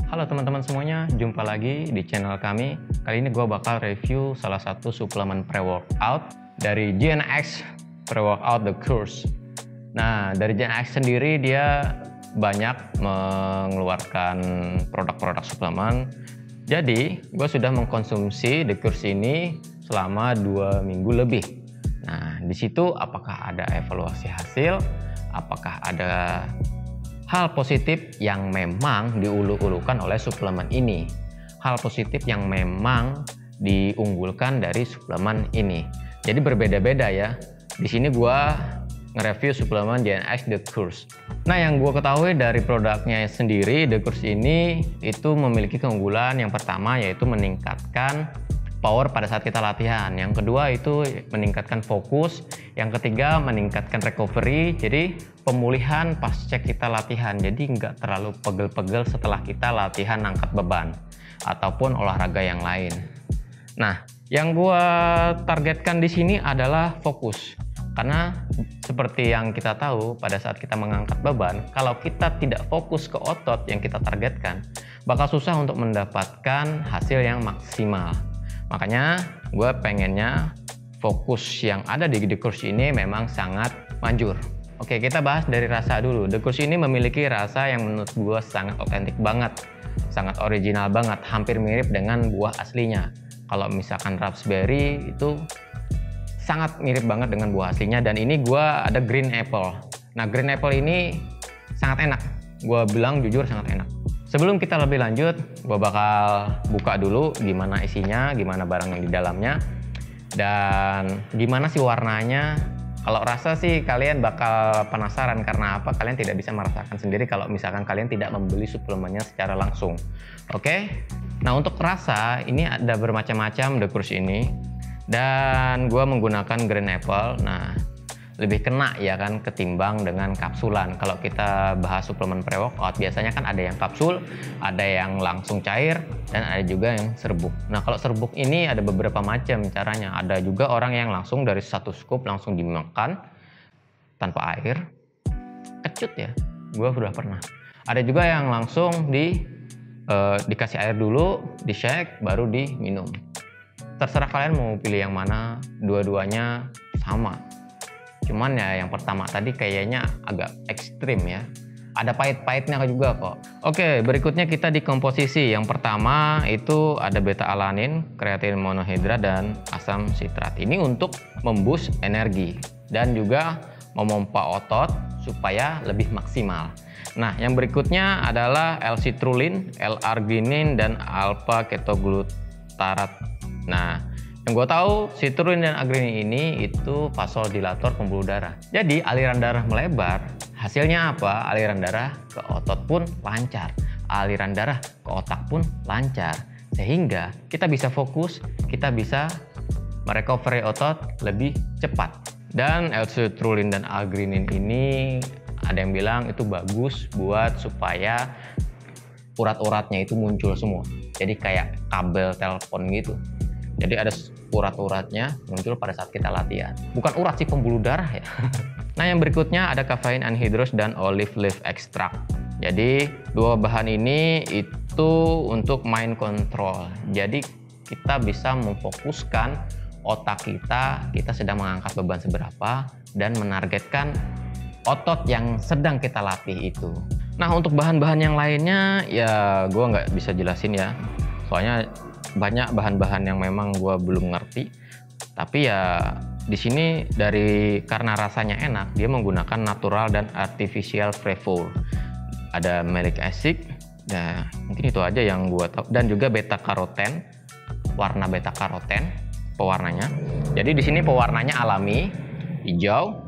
Halo teman-teman semuanya, jumpa lagi di channel kami. Kali ini gue bakal review salah satu suplemen pre-workout dari GNX Pre-Workout The Course. Nah, dari GNX sendiri dia banyak mengeluarkan produk-produk suplemen. Jadi, gue sudah mengkonsumsi The Course ini selama 2 minggu lebih. Nah, di situ apakah ada evaluasi hasil? Apakah ada hal positif yang memang diulu-ulukan oleh suplemen ini, hal positif yang memang diunggulkan dari suplemen ini. Jadi berbeda-beda ya. Di sini gua nge-review suplemen GNX The Course. Nah, yang gua ketahui dari produknya sendiri, The Course ini itu memiliki keunggulan yang pertama yaitu meningkatkan power pada saat kita latihan. Yang kedua itu meningkatkan fokus. Yang ketiga meningkatkan recovery, jadi pemulihan pasca kita latihan. Jadi nggak terlalu pegel-pegel setelah kita latihan angkat beban ataupun olahraga yang lain. Nah, yang gua targetkan di sini adalah fokus. Karena seperti yang kita tahu pada saat kita mengangkat beban, kalau kita tidak fokus ke otot yang kita targetkan, bakal susah untuk mendapatkan hasil yang maksimal. Makanya gue pengennya fokus yang ada di The Course ini memang sangat manjur. Oke, kita bahas dari rasa dulu. The Course ini memiliki rasa yang menurut gue sangat otentik banget, sangat original banget, hampir mirip dengan buah aslinya. Kalau misalkan raspberry itu sangat mirip banget dengan buah aslinya, dan ini gue ada green apple. Nah, green apple ini sangat enak, gue bilang jujur sangat enak. Sebelum kita lebih lanjut, gue bakal buka dulu gimana isinya, gimana barang yang di dalamnya, dan gimana sih warnanya. Kalau rasa sih kalian bakal penasaran, karena apa? Kalian tidak bisa merasakan sendiri kalau misalkan kalian tidak membeli suplemennya secara langsung. Oke? Nah, untuk rasa, ini ada bermacam-macam The Course ini, dan gue menggunakan green apple. Nah, lebih kena ya kan ketimbang dengan kapsulan. Kalau kita bahas suplemen pre-workout biasanya kan ada yang kapsul, ada yang langsung cair, dan ada juga yang serbuk. Nah, kalau serbuk ini ada beberapa macam caranya. Ada juga orang yang langsung dari satu scoop langsung dimakan tanpa air, kecut ya, gue sudah pernah. Ada juga yang langsung dikasih air dulu, di shake, baru diminum. Terserah kalian mau pilih yang mana, dua-duanya sama. Cuman ya yang pertama tadi kayaknya agak ekstrim ya. Ada pahit-pahitnya juga kok. Oke, berikutnya kita di komposisi. Yang pertama itu ada beta-alanin, kreatin monohidrat, dan asam sitrat. Ini untuk memboost energi dan juga memompa otot supaya lebih maksimal. Nah, yang berikutnya adalah L-citrulline, L-arginin, dan alpha-ketoglutarat. Nah, yang gue tahu, citrulline dan arginin ini itu vasodilator pembuluh darah. Jadi aliran darah melebar, hasilnya apa? Aliran darah ke otot pun lancar, aliran darah ke otak pun lancar. Sehingga kita bisa fokus, kita bisa merecovery otot lebih cepat. Dan L-citrulline dan arginin ini ada yang bilang itu bagus buat supaya urat-uratnya itu muncul semua. Jadi kayak kabel telepon gitu. Jadi ada urat-uratnya muncul pada saat kita latihan. Bukan urat sih, pembuluh darah ya. Nah, yang berikutnya ada kafein anhydrous dan olive leaf extract. Jadi dua bahan ini itu untuk mind control. Jadi kita bisa memfokuskan otak kita sedang mengangkat beban seberapa dan menargetkan otot yang sedang kita latih itu. Nah, untuk bahan-bahan yang lainnya ya gue nggak bisa jelasin ya. Soalnya banyak bahan-bahan yang memang gue belum ngerti, tapi ya di sini karena rasanya enak, dia menggunakan natural dan artificial flavor. Ada malic acid, nah mungkin itu aja yang gue tahu, dan juga beta karoten, warna beta karoten pewarnanya. Jadi di sini pewarnanya alami, hijau.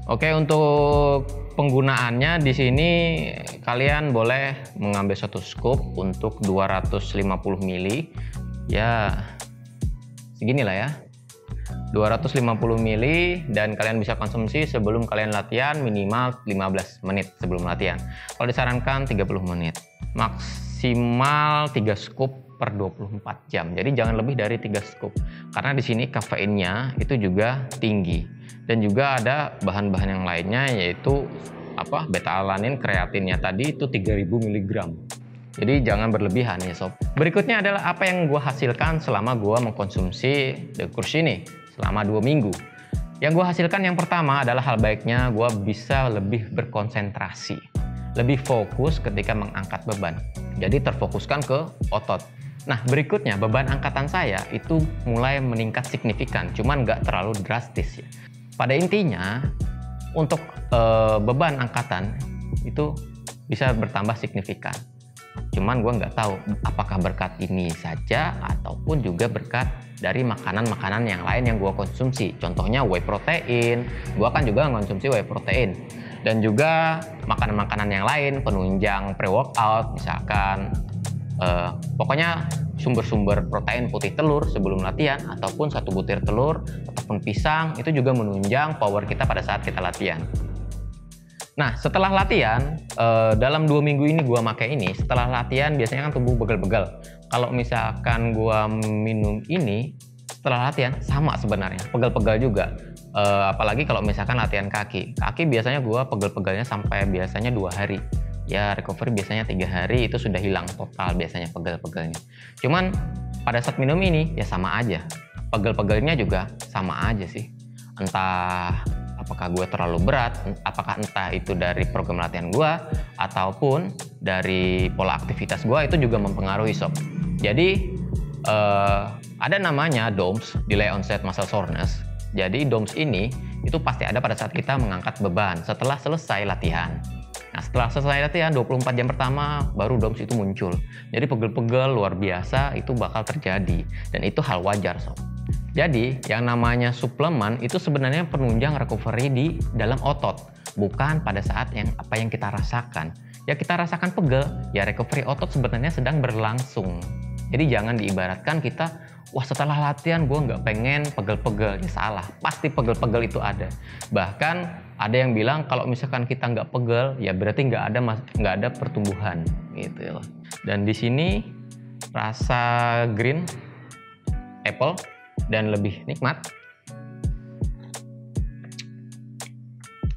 Oke, untuk penggunaannya di sini kalian boleh mengambil satu scoop untuk 250 ml. Ya seginilah ya. 250 ml, dan kalian bisa konsumsi sebelum kalian latihan minimal 15 menit sebelum latihan. Kalau disarankan 30 menit. Maksimal 3 scoop per 24 jam. Jadi jangan lebih dari 3 scoop. Karena di sini kafeinnya itu juga tinggi. Dan juga ada bahan-bahan yang lainnya yaitu beta-alanin, kreatinnya tadi itu 3000 mg. Jadi jangan berlebihan ya sob. Berikutnya adalah apa yang gue hasilkan selama gue mengkonsumsi The Course ini selama 2 minggu. Yang gue hasilkan yang pertama adalah hal baiknya gue bisa lebih berkonsentrasi, lebih fokus ketika mengangkat beban. Jadi terfokuskan ke otot. Nah berikutnya beban angkatan saya itu mulai meningkat signifikan, cuman nggak terlalu drastis ya. Pada intinya untuk beban angkatan itu bisa bertambah signifikan. Cuman gue nggak tahu apakah berkat ini saja ataupun juga berkat dari makanan-makanan yang lain yang gue konsumsi. Contohnya whey protein, gue kan juga mengkonsumsi whey protein. Dan juga makanan-makanan yang lain, penunjang pre-workout misalkan. Pokoknya sumber-sumber protein putih telur sebelum latihan, ataupun 1 butir telur, ataupun pisang, itu juga menunjang power kita pada saat kita latihan. Nah setelah latihan, dalam 2 minggu ini gue pakai ini, setelah latihan biasanya kan tubuh begel-begel. Kalau misalkan gue minum ini setelah latihan sama sebenarnya, pegel-pegel juga. Apalagi kalau misalkan latihan kaki biasanya gue pegel-pegelnya sampai biasanya 2 hari. Ya recovery biasanya 3 hari itu sudah hilang total biasanya pegel-pegelnya. Cuman pada saat minum ini ya sama aja, pegel-pegelnya juga sama aja sih. Entah apakah gue terlalu berat, apakah entah itu dari program latihan gue ataupun dari pola aktivitas gue, itu juga mempengaruhi sob. Jadi ada namanya DOMS, Delay Onset Muscle Soreness. Jadi DOMS ini itu pasti ada pada saat kita mengangkat beban setelah selesai latihan. Nah setelah selesai latihan 24 jam pertama baru DOMS itu muncul. Jadi pegel-pegel luar biasa itu bakal terjadi, dan itu hal wajar sob. Jadi yang namanya suplemen itu sebenarnya penunjang recovery di dalam otot, bukan pada saat apa yang kita rasakan. Ya kita rasakan pegel, ya recovery otot sebenarnya sedang berlangsung. Jadi jangan diibaratkan kita, wah setelah latihan gue nggak pengen pegel-pegel. Ya salah, pasti pegel-pegel itu ada. Bahkan ada yang bilang kalau misalkan kita nggak pegel, ya berarti nggak ada pertumbuhan gitu. Dan di sini rasa green apple dan lebih nikmat,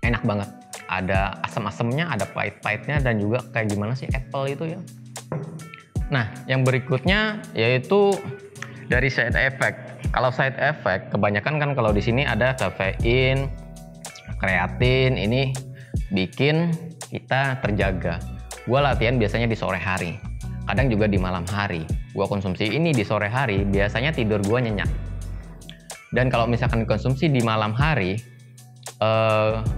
enak banget. Ada asam-asamnya, ada pahit-pahitnya, dan juga kayak gimana sih apple itu ya. Nah yang berikutnya yaitu dari side effect. Kalau side effect kebanyakan kan kalau di sini ada kafein, kreatin, ini bikin kita terjaga. Gua latihan biasanya di sore hari, kadang juga di malam hari. Gua konsumsi ini di sore hari, biasanya tidur gua nyenyak. Dan kalau misalkan konsumsi di malam hari,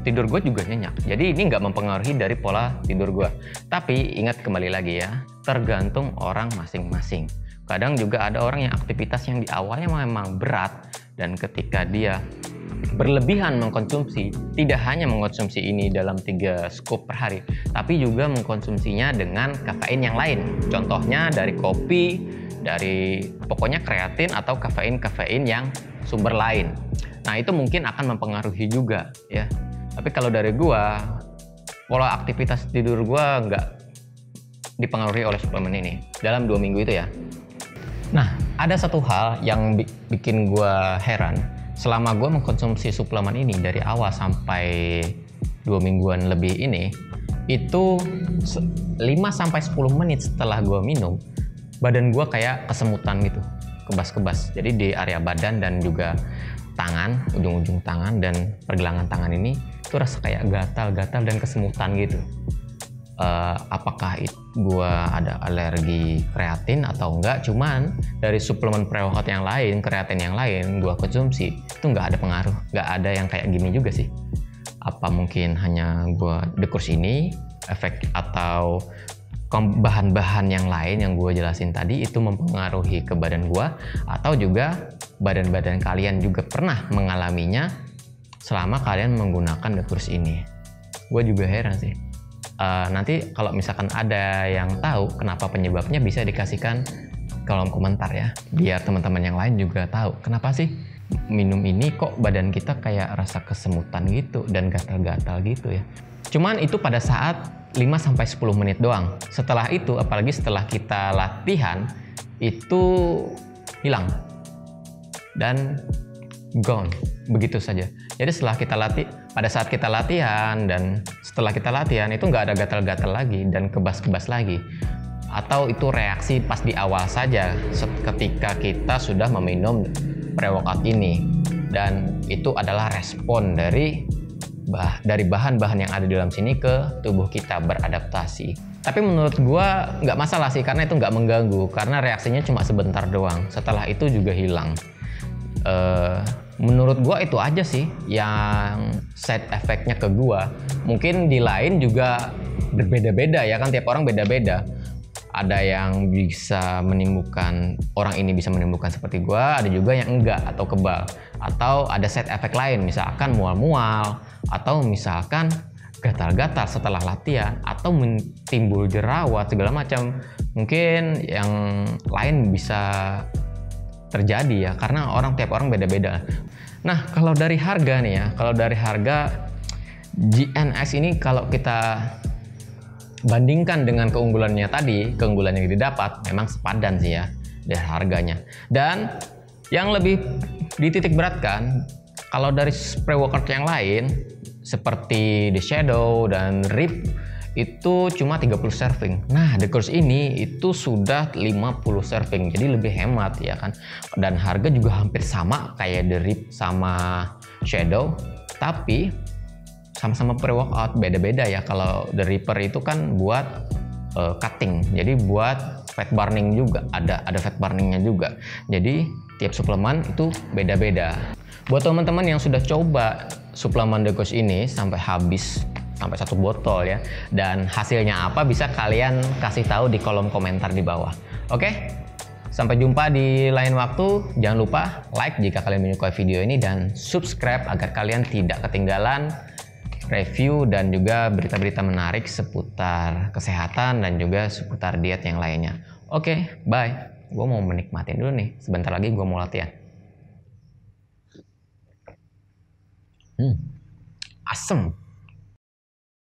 tidur gue juga nyenyak. Jadi ini nggak mempengaruhi dari pola tidur gue. Tapi ingat kembali lagi ya, tergantung orang masing-masing. Kadang juga ada orang yang aktivitas yang di awalnya memang berat, dan ketika dia berlebihan mengkonsumsi, tidak hanya mengkonsumsi ini dalam 3 scoop per hari, tapi juga mengkonsumsinya dengan kafein yang lain. Contohnya dari kopi, dari pokoknya kreatin atau kafein yang sumber lain. Nah itu mungkin akan mempengaruhi juga ya. Tapi kalau dari gua, pola aktivitas tidur gua nggak dipengaruhi oleh suplemen ini dalam 2 minggu itu ya. Nah ada satu hal yang bikin gua heran. Selama gua mengkonsumsi suplemen ini dari awal sampai 2 mingguan lebih ini, itu 5-10 menit setelah gua minum, badan gua kayak kesemutan gitu, kebas-kebas. Jadi di area badan dan juga tangan, ujung-ujung tangan dan pergelangan tangan ini itu rasa kayak gatal-gatal dan kesemutan gitu. Apakah gua ada alergi kreatin atau enggak? Cuman dari suplemen pre-workout yang lain, kreatin yang lain gua konsumsi itu nggak ada pengaruh, nggak ada yang kayak gini juga sih. Apa mungkin hanya gua The Course ini efek, atau bahan-bahan yang lain yang gue jelasin tadi itu mempengaruhi ke badan gue, atau juga badan-badan kalian juga pernah mengalaminya selama kalian menggunakan The Course ini. Gue juga heran sih. Nanti kalau misalkan ada yang tahu kenapa penyebabnya, bisa dikasihkan kolom komentar ya, biar teman-teman yang lain juga tahu kenapa sih minum ini kok badan kita kayak rasa kesemutan gitu dan gatal-gatal gitu ya. Cuman itu pada saat 5-10 menit doang. Setelah itu, apalagi setelah kita latihan, itu hilang dan gone begitu saja. Jadi setelah kita pada saat kita latihan dan setelah kita latihan itu nggak ada gatal-gatal lagi dan kebas-kebas lagi. atau itu reaksi pas di awal saja ketika kita sudah meminum pre-workout ini, dan itu adalah respon dari bahan-bahan yang ada di dalam sini ke tubuh kita beradaptasi. Tapi menurut gua nggak masalah sih, karena itu nggak mengganggu, karena reaksinya cuma sebentar doang, setelah itu juga hilang. Menurut gua itu aja sih yang side effect-nya ke gua. Mungkin di lain juga berbeda-beda ya kan, tiap orang beda-beda. Ada yang bisa menimbulkan, orang ini bisa menimbulkan seperti gua, ada juga yang enggak atau kebal. Atau ada side effect lain, misalkan mual-mual, atau misalkan gatal-gatal setelah latihan, atau timbul jerawat segala macam. Mungkin yang lain bisa terjadi ya, karena tiap orang beda-beda. Nah, kalau dari harga nih ya, GNX ini kalau kita bandingkan dengan keunggulannya tadi, keunggulan yang didapat memang sepadan sih ya dari harganya. Dan yang lebih dititik beratkan, kalau dari pre-workout yang lain seperti The Shadow dan RIP itu cuma 30 serving. Nah, The Course ini itu sudah 50 serving, jadi lebih hemat ya kan. Dan harga juga hampir sama kayak The RIP sama Shadow, tapi sama-sama pre-workout, beda-beda ya. Kalau The Reaper itu kan buat cutting, jadi buat fat burning juga, ada fat burningnya juga. Jadi tiap suplemen itu beda-beda. Buat teman-teman yang sudah coba suplemen The Course ini sampai habis, sampai 1 botol ya, dan hasilnya apa, bisa kalian kasih tahu di kolom komentar di bawah. Oke, sampai jumpa di lain waktu. Jangan lupa like jika kalian menyukai video ini, dan subscribe agar kalian tidak ketinggalan review dan juga berita-berita menarik seputar kesehatan dan juga seputar diet yang lainnya. Oke, bye. Gue mau menikmatin dulu nih, sebentar lagi gue mau latihan. Asem.